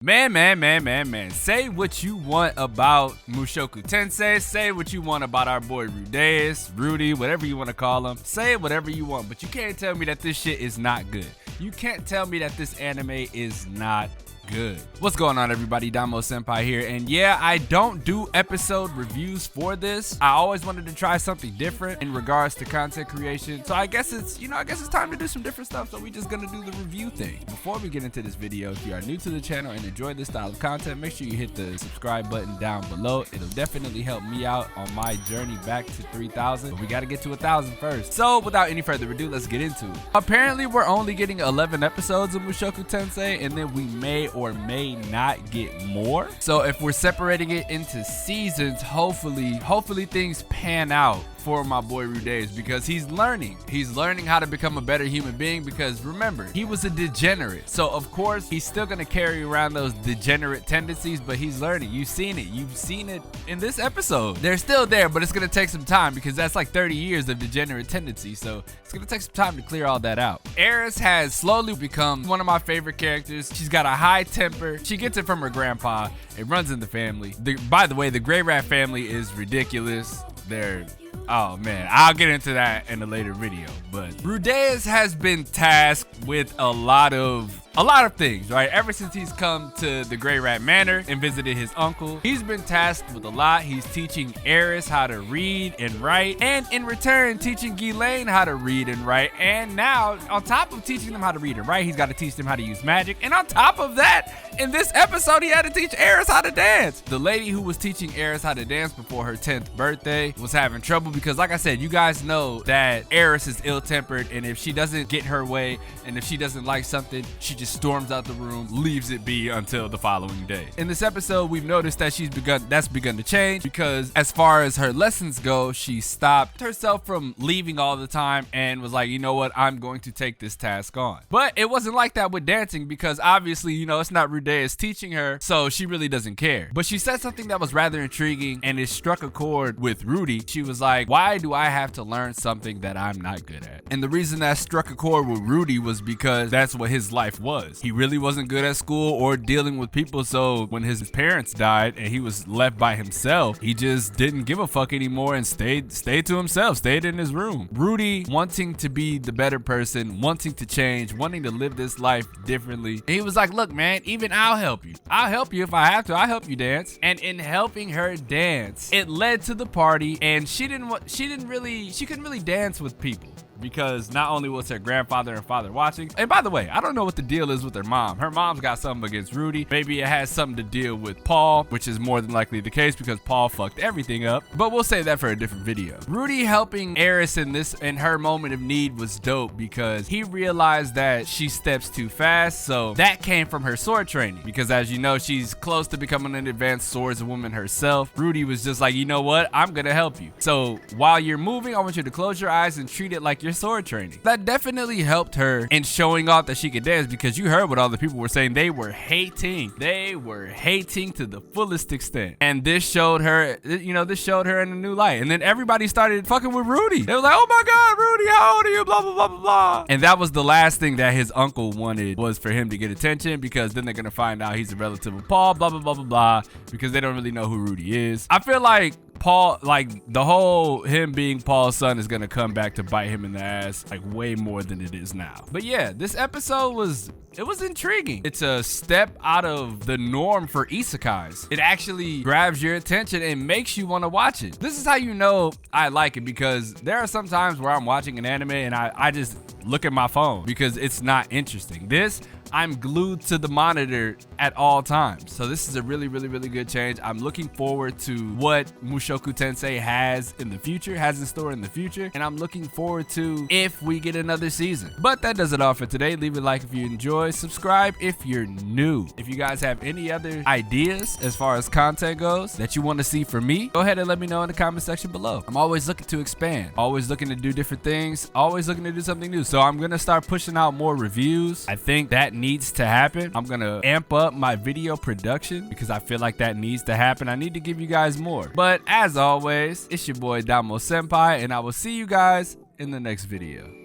Man. Say what you want about Mushoku Tensei. Say what you want about our boy Rudy, whatever you want to call him. Say whatever you want, but you can't tell me that this shit is not good. You can't tell me that this anime is not good. What's going on, everybody? DomoSenpai here, and yeah, I don't do episode reviews for this. I always wanted to try something different in regards to content creation, so I guess it's time to do some different stuff. So we just gonna do the review thing. Before we get into this video, if you are new to the channel and enjoy this style of content, make sure you hit the subscribe button down below. It'll definitely help me out on my journey back to 3,000, but we gotta get to 1,000 first. So without any further ado, let's get into it. Apparently, we're only getting 11 episodes of Mushoku Tensei, and then we may or may not get more. So if we're separating it into seasons, hopefully things pan out for my boy Rudy, because he's learning how to become a better human being, because remember, he was a degenerate, so of course he's still gonna carry around those degenerate tendencies, but he's learning. You've seen it in this episode. They're still there, but it's gonna take some time, because that's like 30 years of degenerate tendencies, so it's gonna take some time to clear all that out. Eris has slowly become one of my favorite characters. She's got a high temper. She gets it from her grandpa. It runs in the family. By the way, the Gray Rat family is ridiculous. Oh man, I'll get into that in a later video. But Rudeus has been tasked with a lot of things, right? Ever since he's come to the Gray Rat Manor and visited his uncle, he's been tasked with a lot. He's teaching Eris how to read and write, and in return teaching Ghislaine how to read and write. And now, on top of teaching them how to read and write, he's got to teach them how to use magic. And on top of that, in this episode, he had to teach Eris how to dance. The lady who was teaching Eris how to dance before her 10th birthday was having trouble, because like I said, you guys know that Eris is ill-tempered, and if she doesn't get her way, and if she doesn't like something, she just storms out the room, leaves it be until the following day. In this episode, we've noticed that that's begun to change, because as far as her lessons go, she stopped herself from leaving all the time and was like, you know what, I'm going to take this task on. But it wasn't like that with dancing, because obviously, you know, it's not Rudeus teaching her, so she really doesn't care. But she said something that was rather intriguing, and it struck a chord with Rudy. She was like, why do I have to learn something that I'm not good at? And the reason that struck a chord with Rudy was because that's what his life was. He really wasn't good at school or dealing with people, so when his parents died and he was left by himself, he just didn't give a fuck anymore and stayed to himself, stayed in his room. Rudy, wanting to be the better person, wanting to change, wanting to live this life differently, and he was like, look man, even I'll help you if I have to. I'll help you dance. And in helping her dance, it led to the party, and she couldn't really dance with people, because not only was her grandfather and father watching, and by the way, I don't know what the deal is with her mom. Her mom's got something against Rudy. Maybe it has something to deal with Paul, which is more than likely the case, because Paul fucked everything up, but we'll save that for a different video. Rudy helping Eris in her moment of need was dope, because he realized that she steps too fast, so that came from her sword training, because as you know, she's close to becoming an advanced swordswoman herself. Rudy was just like, you know what, I'm gonna help you. So while you're moving, I want you to close your eyes and treat it like you're sword training. That definitely helped her in showing off that she could dance, because you heard what all the people were saying. They were hating to the fullest extent, and this showed her in a new light. And then everybody started fucking with Rudy. They were like, oh my god, Rudy, how old are you, blah blah blah blah blah. And that was the last thing that his uncle wanted, was for him to get attention, because then they're gonna find out he's a relative of Paul, blah blah blah blah blah, because they don't really know who Rudy is. I feel like Paul, like the whole him being Paul's son, is gonna come back to bite him in the ass like way more than it is now. But yeah, this episode was intriguing. It's a step out of the norm for isekais. It actually grabs your attention and makes you want to watch it. This is how you know I like it, because there are some times where I'm watching an anime and I just look at my phone because it's not interesting. This, I'm glued to the monitor at all times. So this is a really good change. I'm looking forward to what Mushoku Tensei has in store in the future, and I'm looking forward to if we get another season. But that does it all for today. Leave a like if you enjoy, subscribe if you're new. If you guys have any other ideas as far as content goes that you want to see from me, go ahead and let me know in the comment section below. I'm always looking to expand, always looking to do different things, always looking to do something new. So I'm gonna start pushing out more reviews. I think that needs to happen. I'm gonna amp up my video production, because I feel like that needs to happen. I need to give you guys more. But as always, it's your boy DomoSenpai, and I will see you guys in the next video.